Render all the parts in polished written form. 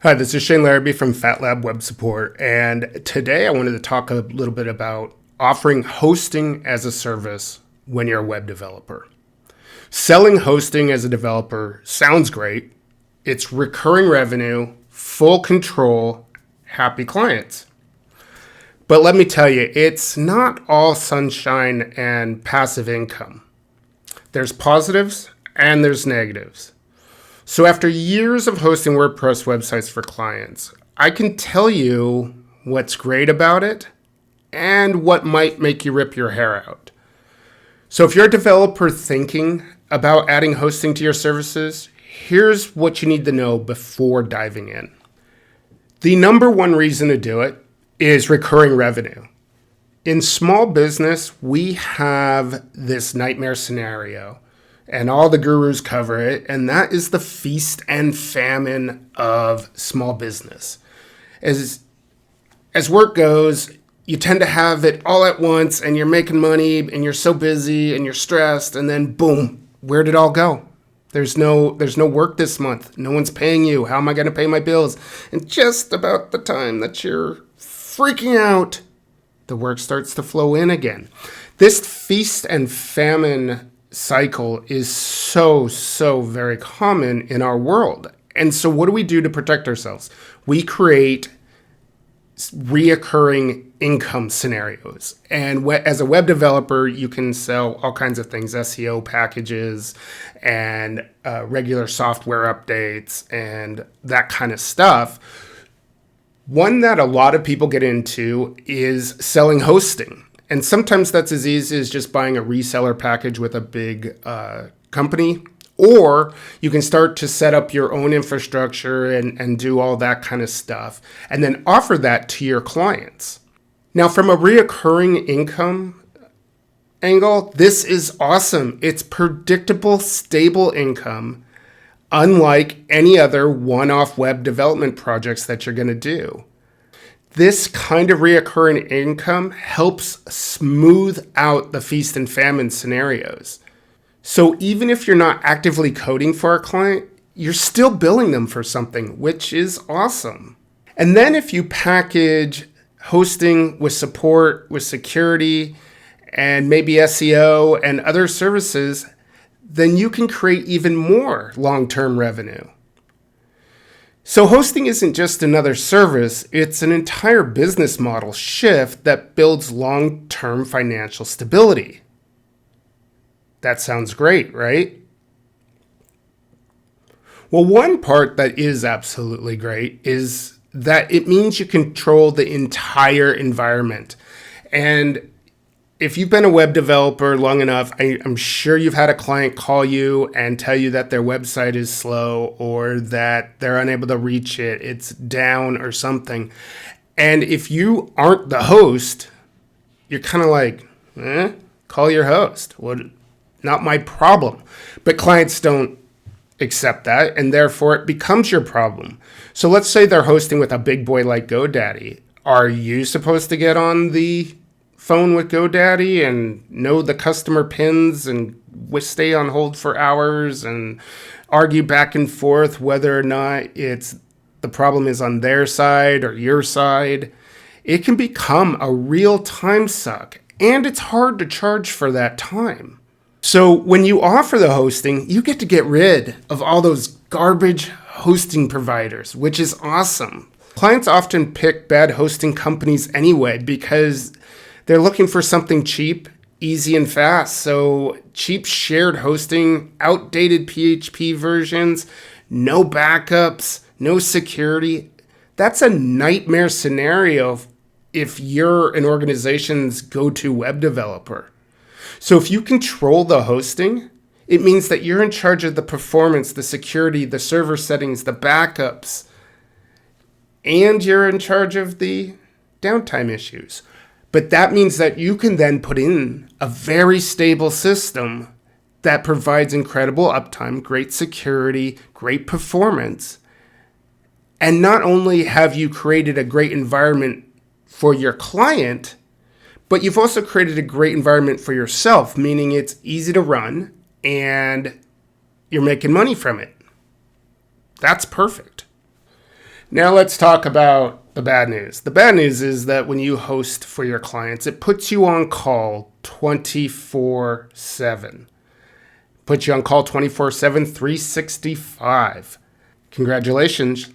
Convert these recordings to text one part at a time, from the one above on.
Hi, this is Shane Larrabee from FatLab Web Support, and today I wanted to talk a little bit about offering hosting as a service when you're a web developer. Selling hosting as a developer sounds great. It's recurring revenue, full control, happy clients. But let me tell you, it's not all sunshine and passive income. There's positives and there's negatives. So after years of hosting WordPress websites for clients, I can tell you what's great about it and what might make you rip your hair out. So if you're a developer thinking about adding hosting to your services, here's what you need to know before diving in. The number one reason to do it is recurring revenue. In small business, we have this nightmare scenario, and all the gurus cover it, and that is the feast and famine of small business. As work goes, you tend to have it all at once, and you're making money, and you're so busy, and you're stressed, and then boom, where'd it all go? There's no work this month. No one's paying you. How am I going to pay my bills? And just about the time that you're freaking out, the work starts to flow in again. This feast and famine cycle is so very common in our world. And so what do we do to protect ourselves? We create reoccurring income scenarios. And as a web developer, you can sell all kinds of things, SEO packages and regular software updates and that kind of stuff. One that a lot of people get into is selling hosting. And sometimes that's as easy as just buying a reseller package with a big company. Or you can start to set up your own infrastructure and do all that kind of stuff, and then offer that to your clients. Now, from a reoccurring income angle, this is awesome. It's predictable, stable income, unlike any other one-off web development projects that you're going to do. This kind of reoccurring income helps smooth out the feast and famine scenarios. So even if you're not actively coding for a client, you're still billing them for something, which is awesome. And then if you package hosting with support, with security, and maybe SEO and other services, then you can create even more long-term revenue. So hosting isn't just another service, it's an entire business model shift that builds long-term financial stability. That sounds great, right? Well, one part that is absolutely great is that it means you control the entire environment. And if you've been a web developer long enough, I'm sure you've had a client call you and tell you that their website is slow or that they're unable to reach it, it's down or something. And if you aren't the host, you're kind of like, call your host. Not my problem. But clients don't accept that, and therefore it becomes your problem. So let's say they're hosting with a big boy like GoDaddy. Are you supposed to get on the phone with GoDaddy and know the customer pins and stay on hold for hours and argue back and forth whether or not the problem is on their side or your side? It can become a real time suck, and it's hard to charge for that time. So when you offer the hosting, you get to get rid of all those garbage hosting providers, which is awesome. Clients often pick bad hosting companies anyway because they're looking for something cheap, easy, and fast. So cheap shared hosting, outdated PHP versions, no backups, no security. That's a nightmare scenario if you're an organization's go-to web developer. So if you control the hosting, it means that you're in charge of the performance, the security, the server settings, the backups, and you're in charge of the downtime issues. But that means that you can then put in a very stable system that provides incredible uptime, great security, great performance. And not only have you created a great environment for your client, but you've also created a great environment for yourself, meaning it's easy to run and you're making money from it. That's perfect. Now let's talk about the bad news. The bad news is that when you host for your clients, it puts you on call 24/7. Puts you on call 24/7, 365. Congratulations.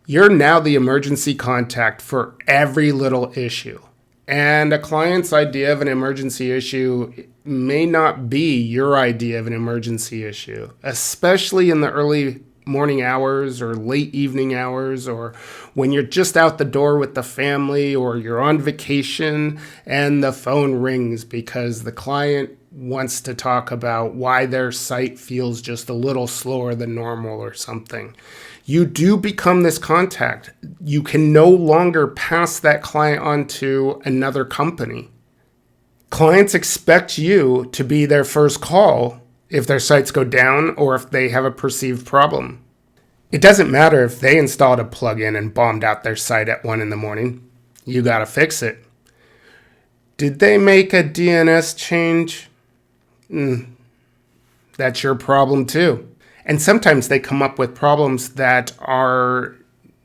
You're now the emergency contact for every little issue. And a client's idea of an emergency issue may not be your idea of an emergency issue, especially in the early morning hours or late evening hours, or when you're just out the door with the family or you're on vacation and the phone rings because the client wants to talk about why their site feels just a little slower than normal or something. You do become this contact. You can no longer pass that client on to another company. Clients expect you to be their first call if their sites go down or if they have a perceived problem. It doesn't matter if they installed a plugin and bombed out their site at 1 in the morning. You gotta fix it. Did they make a DNS change? That's your problem too. And sometimes they come up with problems that are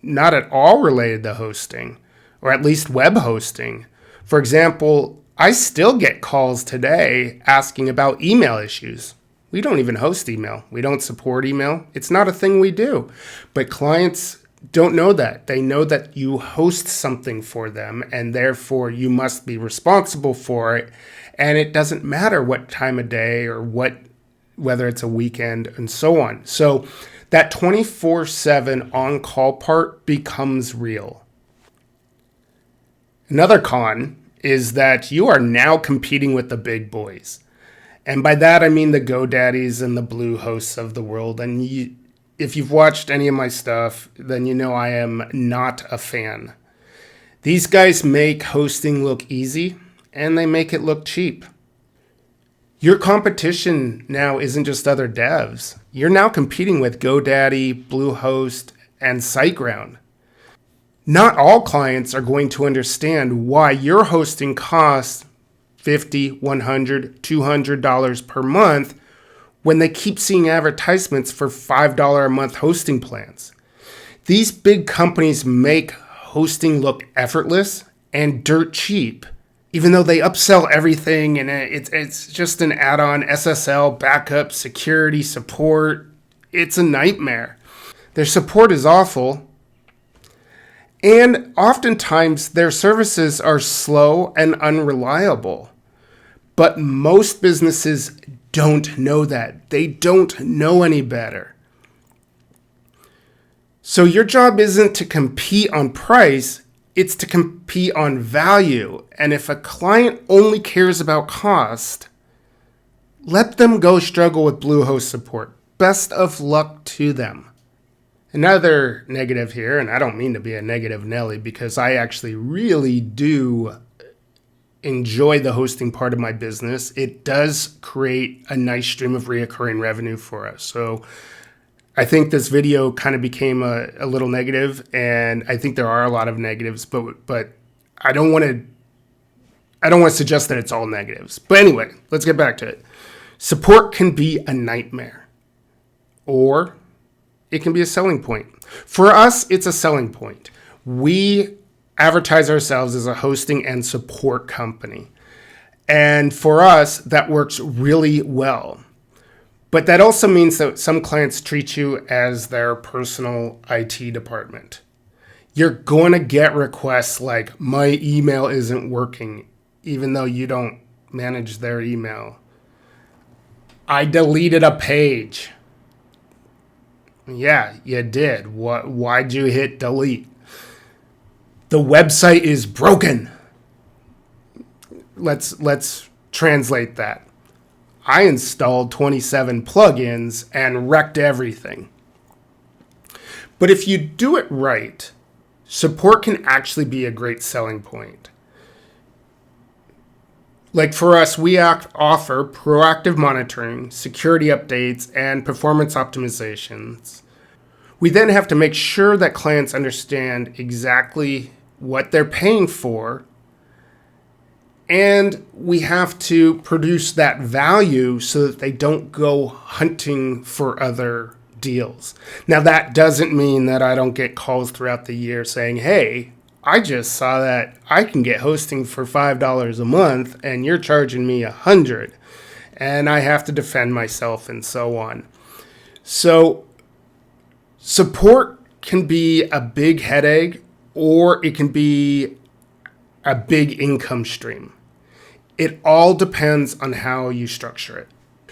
not at all related to hosting, or at least web hosting. For example, I still get calls today asking about email issues. We don't even host email. We don't support email. It's not a thing we do. But clients don't know that. They know that you host something for them, and therefore you must be responsible for it. And it doesn't matter what time of day or whether it's a weekend and so on. So that 24/7 on-call part becomes real. Another con is that you are now competing with the big boys. And by that, I mean the GoDaddies and the Bluehosts of the world. And if you've watched any of my stuff, then you know I am not a fan. These guys make hosting look easy, and they make it look cheap. Your competition now isn't just other devs. You're now competing with GoDaddy, Bluehost, and SiteGround. Not all clients are going to understand why your hosting costs $50, $100, $200 per month when they keep seeing advertisements for $5 a month hosting plans. These big companies make hosting look effortless and dirt cheap, even though they upsell everything and it's just an add-on, SSL, backup, security, support. It's a nightmare. Their support is awful. And oftentimes their services are slow and unreliable. But most businesses don't know that. They don't know any better. So your job isn't to compete on price, it's to compete on value. And if a client only cares about cost, let them go struggle with Bluehost support. Best of luck to them. Another negative here, and I don't mean to be a negative Nelly because I actually really do enjoy the hosting part of my business. It does create a nice stream of recurring revenue for us. So I think this video kind of became a little negative, and I think there are a lot of negatives, but I don't want to suggest that it's all negatives. But anyway, let's get back to it. Support can be a nightmare, or it can be a selling point. For us, it's a selling point. We advertise ourselves as a hosting and support company. And for us, that works really well. But that also means that some clients treat you as their personal IT department. You're going to get requests like, my email isn't working, even though you don't manage their email. I deleted a page. Yeah, you did. Why'd you hit delete? The website is broken. Let's translate that. I installed 27 plugins and wrecked everything. But if you do it right, support can actually be a great selling point. Like for us, we offer proactive monitoring, security updates, and performance optimizations. We then have to make sure that clients understand exactly what they're paying for, and we have to produce that value so that they don't go hunting for other deals. Now, that doesn't mean that I don't get calls throughout the year saying, hey, I just saw that I can get hosting for $5 a month and you're charging me $100, and I have to defend myself and so on. So support can be a big headache, or it can be a big income stream. It all depends on how you structure it.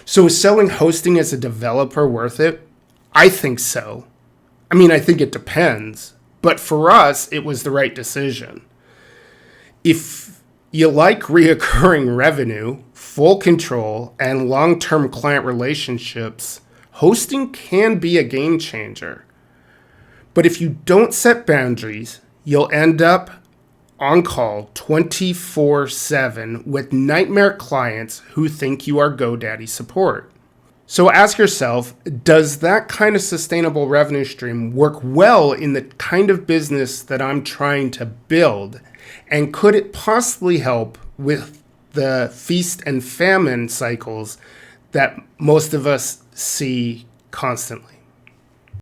So is selling hosting as a developer worth it? I think so. I mean, I think it depends. But for us, it was the right decision. If you like reoccurring revenue, full control, and long-term client relationships, hosting can be a game changer. But if you don't set boundaries, you'll end up on call 24/7 with nightmare clients who think you are GoDaddy support. So ask yourself, does that kind of sustainable revenue stream work well in the kind of business that I'm trying to build? And could it possibly help with the feast and famine cycles that most of us see constantly?